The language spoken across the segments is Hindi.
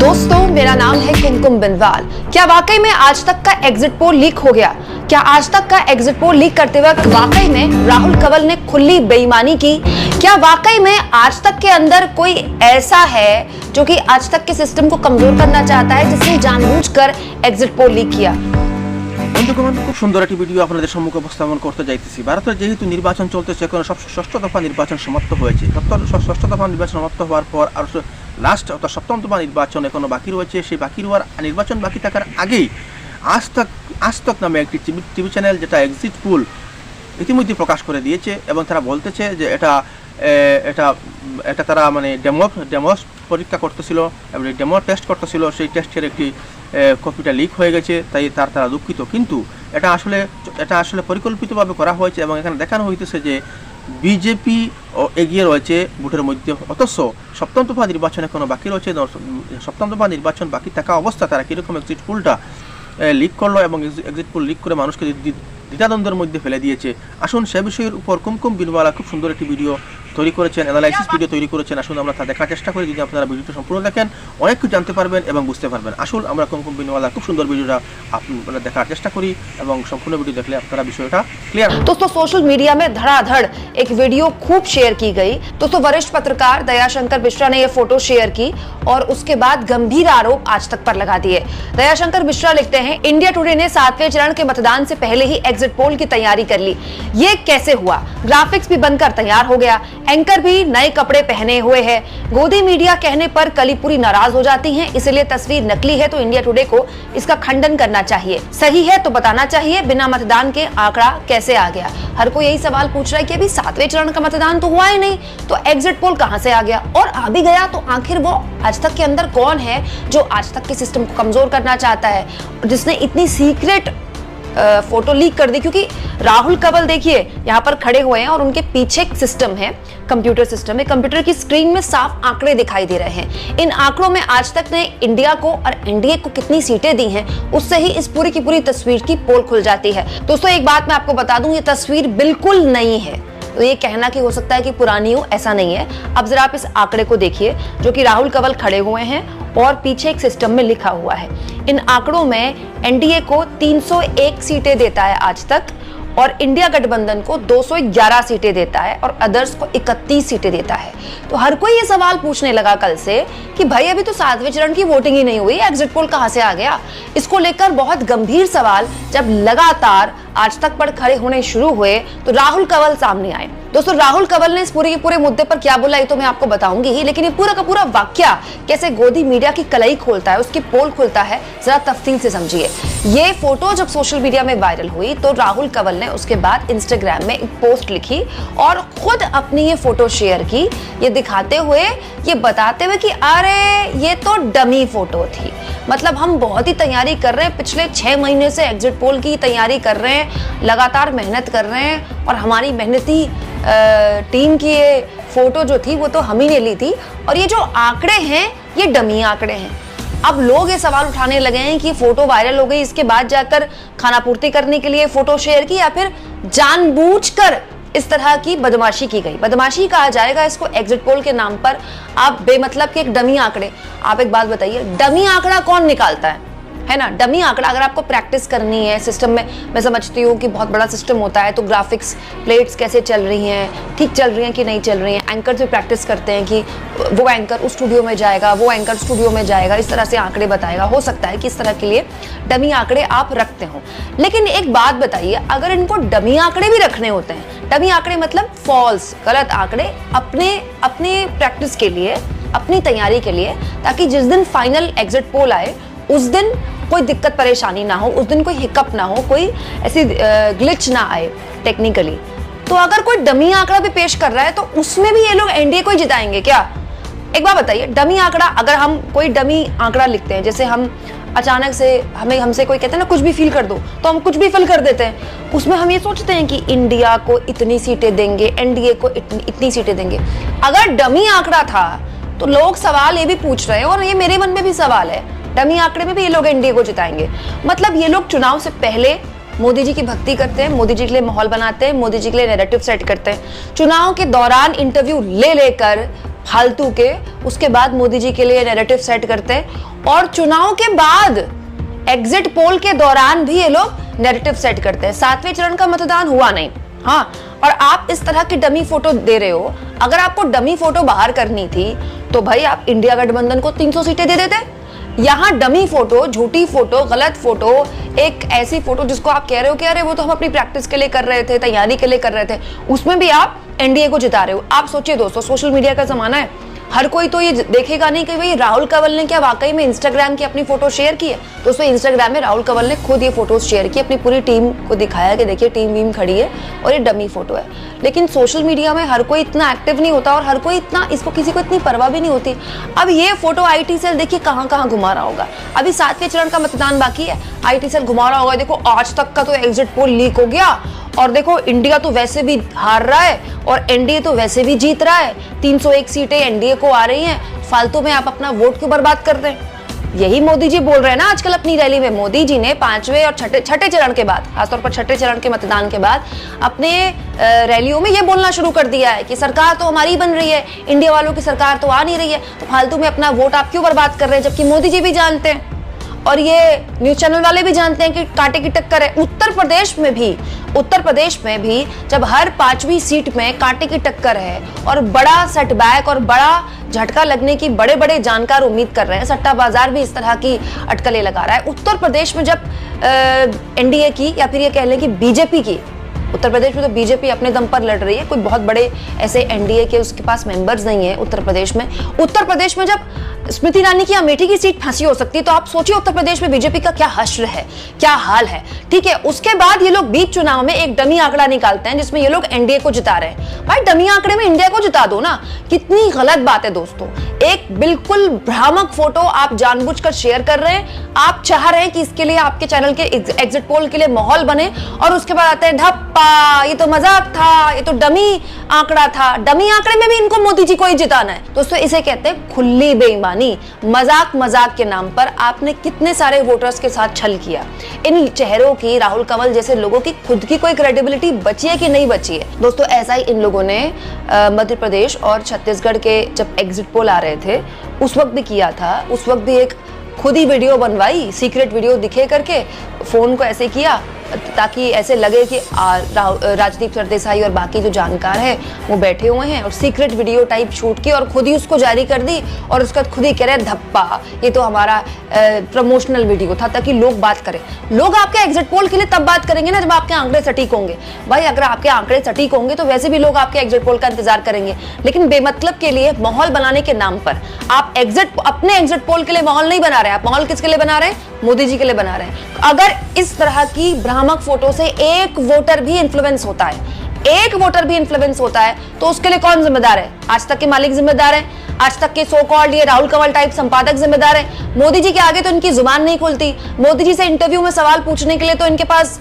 दोस्तों, मेरा नाम है कुमकुम बिनवाल। क्या वाकई में आज तक का एग्जिट पोल लीक हो गया? क्या आज तक का एग्जिट पोल लीक करते वक्त वाकई में राहुल कंवल ने खुली बेईमानी की? क्या वाकई में आज तक के अंदर कोई ऐसा है जो कि आज तक के सिस्टम को कमजोर करना चाहता है, जिसने जानबूझकर एग्जिट पोल लीक किया? বন্ধুগণ, খুব সুন্দর একটি ভিডিও আপনাদের সম্মুখে উপস্থাপন করতে যাইতেছি। ভারতের যেহেতু নির্বাচন চলতেছে, এখন ষষ্ঠ দফা নির্বাচন সমাপ্ত হয়েছে। ষষ্ঠ দফা নির্বাচন সমাপ্ত হওয়ার পর আর লাস্ট অর্থাৎ সপ্তম দফা নির্বাচন এখনো বাকি রয়েছে। সেই বাকি হওয়ার নির্বাচন বাকি থাকার আগেই আজ তক নামে একটি টিভি চ্যানেল, যেটা এক্সিট পোল ইতিমধ্যে প্রকাশ করে দিয়েছে এবং তারা বলতেছে যে এটা তারা মানে ডেমো পরীক্ষা করতেছিল এবং ডেমো টেস্ট করতেছিল। সেই টেস্টের একটি কপিটা লিক হয়ে গেছে, তাই তারা দুঃখিত। কিন্তু এটা আসলে পরিকল্পিতভাবে করা হয়েছে এবং এখানে দেখানো হইতেছে যে বিজেপি এগিয়ে রয়েছে ভোটের মধ্যে, অথচ সপ্তম দফা নির্বাচন এখনো বাকি রয়েছে। সপ্তম দফা নির্বাচন বাকি থাকা অবস্থা তারা কীরকম এক্সিট পোলটা লিক করলো এবং এক্সিট পোল লিক করে মানুষকে দ্বিধাদ্বন্দ্বের মধ্যে ফেলে দিয়েছে। আসুন সে বিষয়ের উপর কুমকুম বিনওয়ালা খুব সুন্দর একটি ভিডিও তৈরি করেছেন, অ্যানালাইসিস ভিডিও তৈরি করেছেন। আসুন আমরা তা দেখার চেষ্টা করি। যদি আপনারা ভিডিওটা সম্পূর্ণ দেখেন, অনেক কিছু জানতে পারবেন এবং বুঝতে পারবেন। আসুন আমরা কুমকুম বিনওয়ালা খুব সুন্দর ভিডিওটা আপনারা দেখার চেষ্টা করি এবং সম্পূर्ण वीडियो देखले আপনারা বিষয়টা क्लियर। दोस्तों, सोशल मीडिया में धड़ाधड़ एक वीडियो खूब शेयर की गई। दोस्तों, वरिष्ठ पत्रकार दयाशंकर मिश्रा ने यह फोटो शेयर की और उसके बाद गंभीर आरोप आज तक पर लगा दिए। दयाशंकर मिश्रा लिखते हैं, इंडिया टुडे ने 7वें चरण के मतदान से पहले ही एग्जिट पोल की तैयारी कर ली। ये कैसे हुआ? ग्राफिक्स भी बनकर तैयार हो गया, एंकर भी नए कपड़े पहने हुए है। गोदी मीडिया कहने पर कली पूरी नाराज हो जाती हैं, इसलिए तस्वीर नकली है तो इंडिया टुडे को इसका खंडन करना चाहिए। सही है तो बताना चाहिए, बिना मतदान के आंकड़ा कैसे आ गया? हर कोई यही सवाल पूछ रहा है कि अभी 7वें चरण का मतदान तो हुआ ही नहीं, तो एग्जिट पोल कहां से आ गया? और आ भी गया तो आखिर वो आज तक के अंदर कौन है जो आज तक के सिस्टम को कमजोर करना चाहता है, जिसने इतनी सीक्रेट फोटो लीक कर दी? क्योंकि राहुल कंवल देखिए यहाँ पर खड़े हुए हैं और उनके पीछे एक सिस्टम है, कंप्यूटर सिस्टम है। कंप्यूटर की स्क्रीन में साफ आंकड़े दिखाई दे रहे हैं। इन आंकड़ों में आज तक ने इंडिया को और एनडीए को कितनी सीटें दी हैं, उससे ही इस पूरी की पूरी तस्वीर की पोल खुल जाती है। दोस्तों, एक बात मैं आपको बता दूं, ये तस्वीर बिल्कुल नई है। तो ये कहना कि हो सकता है कि पुरानी हो, ऐसा नहीं है। अब जरा आप इस आंकड़े को देखिए, जो कि राहुल कंवल खड़े हुए हैं और पीछे एक सिस्टम में लिखा हुआ है। इन आंकड़ों में एनडीए को 301 सीटें देता है आज तक, और इंडिया गठबंधन को 211 सीटें देता है और अदर्स को 31 सीटें देता है। तो हर कोई ये सवाल पूछने लगा कल से कि भाई अभी तो 7वें चरण की वोटिंग ही नहीं हुई, एग्जिट पोल कहां से आ गया? इसको लेकर बहुत गंभीर सवाल जब लगातार आज तक पर खड़े होने शुरू हुए तो राहुल कंवल सामने आए। दोस्तों, राहुल कंवल ने इस पूरे के पूरे मुद्दे पर क्या बोला ये तो मैं आपको बताऊंगी ही, लेकिन ये पूरा का पूरा वाक्य कैसे गोदी मीडिया की कलई खोलता है, उसकी पोल खुलता है, जरा तफसील से समझिए। ये फोटो जब सोशल मीडिया में वायरल हुई तो राहुल कंवल ने उसके बाद इंस्टाग्राम में एक पोस्ट लिखी और खुद अपनी ये फोटो शेयर की, ये दिखाते हुए, ये बताते हुए कि अरे ये तो डमी फोटो थी। मतलब हम बहुत ही तैयारी कर रहे हैं, पिछले 6 महीने से एग्जिट पोल की तैयारी कर रहे हैं, लगातार मेहनत कर रहे हैं, और हमारी मेहनती टीम की ये फोटो जो थी वो तो हम ही ने ली थी, और ये जो आंकड़े हैं ये डमी आंकड़े हैं। अब लोग ये सवाल उठाने लगे हैं कि फोटो वायरल हो गई, इसके बाद जाकर खाना पूर्ति करने के लिए फोटो शेयर की, या फिर जानबूझकर इस तरह की बदमाशी की गई। बदमाशी कहा जाएगा इसको एग्जिट पोल के नाम पर। आप बेमतलब के एक डमी आंकड़े, आप एक बात बताइए, डमी आंकड़ा कौन निकालता है ना? डमी आंकड़ा अगर आपको प्रैक्टिस करनी है सिस्टम में, मैं समझती हूँ कि बहुत बड़ा सिस्टम होता है, तो ग्राफिक्स प्लेट्स कैसे चल रही हैं, ठीक चल रही हैं कि नहीं चल रही हैं, एंकर से प्रैक्टिस करते हैं कि वो एंकर उस स्टूडियो में जाएगा, वो एंकर स्टूडियो में जाएगा, इस तरह से आंकड़े बताएगा। हो सकता है कि इस तरह के लिए डमी आंकड़े आप रखते हो, लेकिन एक बात बताइए, अगर इनको डमी आंकड़े भी रखने होते हैं, डमी आंकड़े मतलब फॉल्स, गलत आंकड़े, अपने प्रैक्टिस के लिए, अपनी तैयारी के लिए, ताकि जिस दिन फाइनल एग्जिट पोल आए उस दिन कोई दिक्कत परेशानी ना हो, उस दिन कोई हिकअप ना हो, कोई ऐसी ग्लिच ना आए टेक्निकली। तो अगर कोई डमी आंकड़ा भी पेश कर रहा है तो उसमें भी ये लोग एनडीए को ही जिताएंगे क्या? एक बात बताइए, डमी आंकड़ा, अगर हम कोई डमी आंकड़ा लिखते हैं, जैसे हम अचानक से हमसे कोई कहते हैं ना कुछ भी फील कर दो, तो हम कुछ भी फील कर देते हैं। उसमें हम ये सोचते हैं कि इंडिया को इतनी सीटें देंगे, एनडीए को इतनी सीटें देंगे। अगर डमी आंकड़ा था तो लोग सवाल ये भी पूछ रहे हैं, और ये मेरे मन में भी सवाल है, डमी आंकड़े में भी ये लोग एनडीए को जिताएंगे? मतलब ये लोग चुनाव से पहले मोदी जी की भक्ति करते हैं, मोदी जी के लिए माहौल बनाते हैं, मोदी जी के लिए नैरेटिव सेट करते हैं, चुनाव के दौरान इंटरव्यू ले लेकर फालतू के, उसके बाद मोदी जी के लिए नैरेटिव सेट करते हैं और चुनाव के बाद एग्जिट पोल के दौरान भी ये लोग नैरेटिव सेट करते हैं। 7वें चरण का मतदान हुआ नहीं, हाँ, और आप इस तरह की डमी फोटो दे रहे हो। अगर आपको डमी फोटो बाहर करनी थी तो भाई आप इंडिया गठबंधन को 300 सीटें दे देते। यहाँ डमी फोटो, झूठी फोटो, गलत फोटो, एक ऐसी फोटो जिसको आप कह रहे हो कि अरे वो तो हम अपनी प्रैक्टिस के लिए कर रहे थे, तैयारी के लिए कर रहे थे, उसमें भी आप एनडीए को जिता रहे हो। आप सोचिए दोस्तों, सोशल मीडिया का जमाना है, हर कोई तो ये देखेगा नहीं कि भाई राहुल कंवल ने क्या वाकई में इंस्टाग्राम की अपनी फोटो शेयर की है। दोस्तों इंस्टाग्राम में राहुल कंवल ने खुद ये फोटोज शेयर की, अपनी पूरी टीम को दिखाया कि देखिए टीम वीम खड़ी है और ये डमी फोटो है। लेकिन सोशल मीडिया में हर कोई इतना एक्टिव नहीं होता और हर कोई इतना, इसको किसी को इतनी परवाह भी नहीं होती। अब ये फोटो आईटी सेल देखिए कहाँ कहाँ घुमा रहा होगा। अभी 7वें चरण का मतदान बाकी है, आईटी सेल घुमा रहा होगा, देखो आज तक का तो एग्जिट पोल लीक हो गया और देखो इंडिया तो वैसे भी हार रहा है और एनडीए तो वैसे भी जीत रहा है, 301 सीटें एनडीए को आ रही हैं, फालतू में आप अपना वोट क्यों बर्बाद कर रहे हैं। यही मोदी जी बोल रहे हैं ना आजकल अपनी रैली में। मोदी जी ने 5वें और छठे चरण के बाद, खासतौर पर छठे चरण के मतदान के बाद अपने रैलियों में ये बोलना शुरू कर दिया है कि सरकार तो हमारी बन रही है, इंडिया वालों की सरकार तो आ नहीं रही है, तो फालतू में अपना वोट आप क्यों बर्बाद कर रहे हैं। जबकि मोदी जी भी जानते हैं और ये न्यूज चैनल वाले भी जानते हैं कि कांटे की टक्कर है। उत्तर प्रदेश में भी जब हर 5वीं सीट में कांटे की टक्कर है और बड़ा सेटबैक और बड़ा झटका लगने की बड़े बड़े जानकार उम्मीद कर रहे हैं, सट्टा बाजार भी इस तरह की अटकलें लगा रहा है। उत्तर प्रदेश में जब एनडीए की या फिर ये कह लें कि बीजेपी की, उत्तर प्रदेश में तो बीजेपी अपने दम पर लड़ रही है, कोई बहुत बड़े ऐसे एनडीए के उसके पास मेंबर्स नहीं है उत्तर प्रदेश में। उत्तर प्रदेश में जब स्मृति ईरानी की अमेठी की सीट फांसी हो सकती है, तो आप सोचिए उत्तर प्रदेश में बीजेपी का क्या हश्र है, क्या हाल है। ठीक है, उसके बाद ये लोग बीच चुनाव में एक डमी आंकड़ा निकालते हैं जिसमें ये लोग एनडीए को जिता रहे हैं। भाई डमी आंकड़े में इंडिया को जिता दो ना, कितनी गलत बात है दोस्तों। एक बिल्कुल भ्रामक फोटो आप जानबूझकर शेयर कर रहे हैं, आप चाह रहे हैं कि इसके लिए आपके चैनल के एग्जिट पोल के लिए माहौल बने और उसके बाद आते हैं धप्पा, ये तो मजाक था, ये तो डमी आंकड़ा था। डमी आंकड़े में भी इनको मोदी जी को ही जिताना है। दोस्तों इसे कहते हैं खुली बेईमानी। मजाक के नाम पर आपने कितने सारे वोटर्स के साथ छल किया। इन चेहरों की, राहुल कंवल जैसे लोगों की खुद की कोई क्रेडिबिलिटी बची है कि नहीं बची है। दोस्तों ऐसा ही इन लोगों ने मध्य प्रदेश और छत्तीसगढ़ के जब एग्जिट पोल आ रहे थे उस वक्त भी किया था। उस वक्त भी एक खुद ही वीडियो बनवाई, सीक्रेट वीडियो दिखे करके, फोन को ऐसे किया ताकि ऐसे लगे कि राजदीप सरदेसाई और बाकी जो जानकार हैं वो बैठे हुए हैं, और सीक्रेट वीडियो टाइप शूट की और खुद ही उसको जारी कर दी और उसका खुद ही कह रहे धप्पा, ये तो हमारा प्रमोशनल वीडियो था, ताकि लोग बात करें। लोग आपके एग्जिट पोल के लिए तब बात करेंगे ना जब आपके आंकड़े सटीक होंगे। भाई अगर आपके आंकड़े सटीक होंगे तो वैसे भी लोग आपके एग्जिट पोल का इंतजार करेंगे, लेकिन बेमतलब के लिए माहौल बनाने के नाम पर आप अपने एग्जिट पोल के लिए माहौल नहीं बना रहे। आप माहौल किसके लिए बना रहे हैं? मोदी जी के लिए बना रहे हैं। अगर इस तरह की भ्रामक फोटो से एक वोटर भी इन्फ्लुएंस होता है, तो उसके लिए कौन जिम्मेदार है? आज तक के मालिक जिम्मेदार हैं, आज तक के सो कॉल्ड ये राहुल कंवल टाइप संपादक जिम्मेदार हैं। मोदी जी के आगे तो इनकी जुबान नहीं खुलती। मोदी जी से इंटरव्यू में सवाल पूछने के लिए तो इनके पास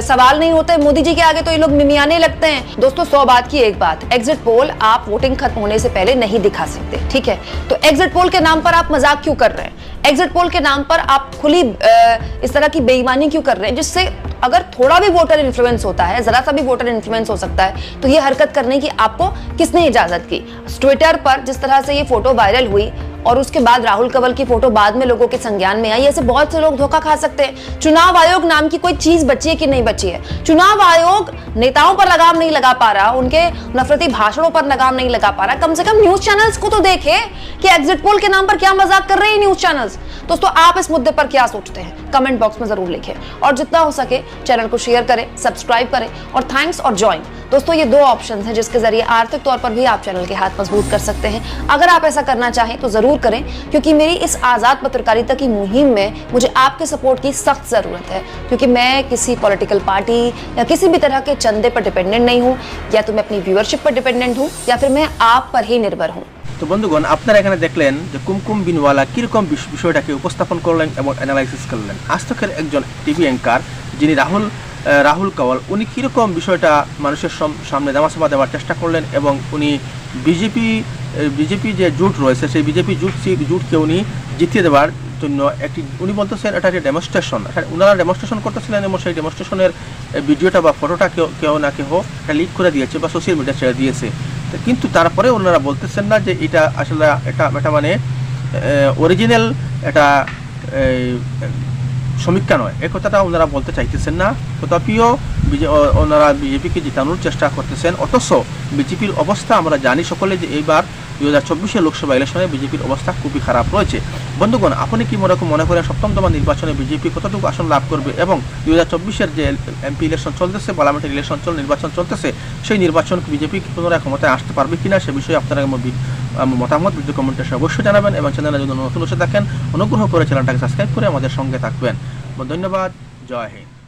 सवाल नहीं होते। मोदी जी के आगे तो ये लोग मिमियाने लगते हैं। दोस्तों 100 बात की एक बात, एग्जिट पोल आप वोटिंग खत्म होने से पहले नहीं दिखा सकते, ठीक है? तो एग्जिट पोल के नाम पर आप मजाक क्यों कर रहे हैं? एग्जिट पोल के नाम पर आप खुली इस तरह की बेईमानी क्यों कर रहे हैं, जिससे अगर थोड़ा भी वोटर इन्फ्लुएंस होता है, जरा सा भी वोटर इन्फ्लुएंस हो सकता है, तो ये हरकत करने की आपको किसने इजाजत की? ट्विटर पर जिस तरह से ये फोटो वायरल हुई और उसके बाद राहुल कंवल की फोटो बाद में लोगों के संज्ञान में आई, ऐसे बहुत से लोग धोखा खा सकते हैं। चुनाव आयोग नाम की कोई चीज बची है कि नहीं बची है? चुनाव आयोग नेताओं पर लगाम नहीं लगा पा रहा, उनके नफरती भाषणों पर लगाम नहीं लगा पा रहा। कम से कम न्यूज चैनल्स को तो देखे कि एग्जिट पोल के नाम पर क्या मजाक कर रहे हैं न्यूज चैनल्स। दोस्तों आप इस मुद्दे पर क्या सोचते हैं? कमेंट बॉक्स में जरूर लिखें और जितना हो सके चैनल को शेयर करें, सब्सक्राइब करें और थैंक्स और ज्वाइन। दोस्तों ये 2 ऑप्शन हैं जिसके जरिए आर्थिक तौर पर भी आप चैनल के हाथ मजबूत कर सकते हैं। अगर आप ऐसा करना चाहें तो जरूर करें, क्योंकि मेरी इस आजाद पत्रकारिता की मुहिम में मुझे आपके सपोर्ट की सख्त जरूरत है, क्योंकि मैं किसी पॉलिटिकल पार्टी या किसी भी तरह के चंदे पर डिपेंडेंट नहीं हूँ। या तो मैं अपनी व्यूअरशिप पर डिपेंडेंट हूँ या फिर मैं आप पर ही निर्भर हूँ। তো বন্ধুগণ, আপনারা এখানে দেখলেন যে কুমকুম বিনওয়ালা কিরকম বিষয়টাকে উপস্থাপন করলেন এবং অ্যানালাইসিস করলেন। আজ তকের একজন টিভি অ্যাঙ্কার যিনি রাহুল কাওয়াল, উনি কীরকম বিষয়টা মানুষের সামনে দামাচাপা দেওয়ার চেষ্টা করলেন এবং উনি বিজেপি যে জোট রয়েছে সেই বিজেপি জোটকে উনি জিতিয়ে দেওয়ার জন্য উনি বলতেছেন এটা একটা ডেমনস্ট্রেশন, ওনারা ডেমনস্ট্রেশন করতেছিলেন এবং সেই ডেমনস্ট্রেশনের ভিডিওটা বা ফটোটা কেউ না কেউ এটা লিক করে দিয়েছে বা সোশ্যাল মিডিয়া ছেড়ে দিয়েছে। কিন্তু তারপরে ওনারা বলতেছেন না যে এটা আসলে এটা মানে অরিজিনাল এটা সমীক্ষা নয়, এই কথাটা ওনারা বলতে চাইতেছেন না। তথাপিও ওনারা বিজেপিকে জিতানোর চেষ্টা করতেছেন। অথচ বিজেপির অবস্থা আমরা জানি সকলে যে এইবার 2024 লোকসভা ইলেকশনে বিজেপির অবস্থা খুবই খারাপ রয়েছে। বন্ধুগণ, আপনি কি মনে করেন সপ্তমতম নির্বাচনে বিজেপি কতটুকু আসন লাভ করবে এবং 2024 যে এমপি ইলেকশন চলতেছে, পার্লামেন্টারি নির্বাচন চলতেছে, সেই নির্বাচন বিজেপি পুনরায় ক্ষমতায় আসতে পারবে কিনা সে বিষয়ে আপনারা মতামত ভিডিও কমেন্টে অবশ্যই জানাবেন এবং চ্যানেলে যদি নতুন এসে থাকেন অনুগ্রহ করে চ্যানেলটাকে সাবস্ক্রাইব করে আমাদের সঙ্গে থাকবেন। ধন্যবাদ। জয় হিন্দ।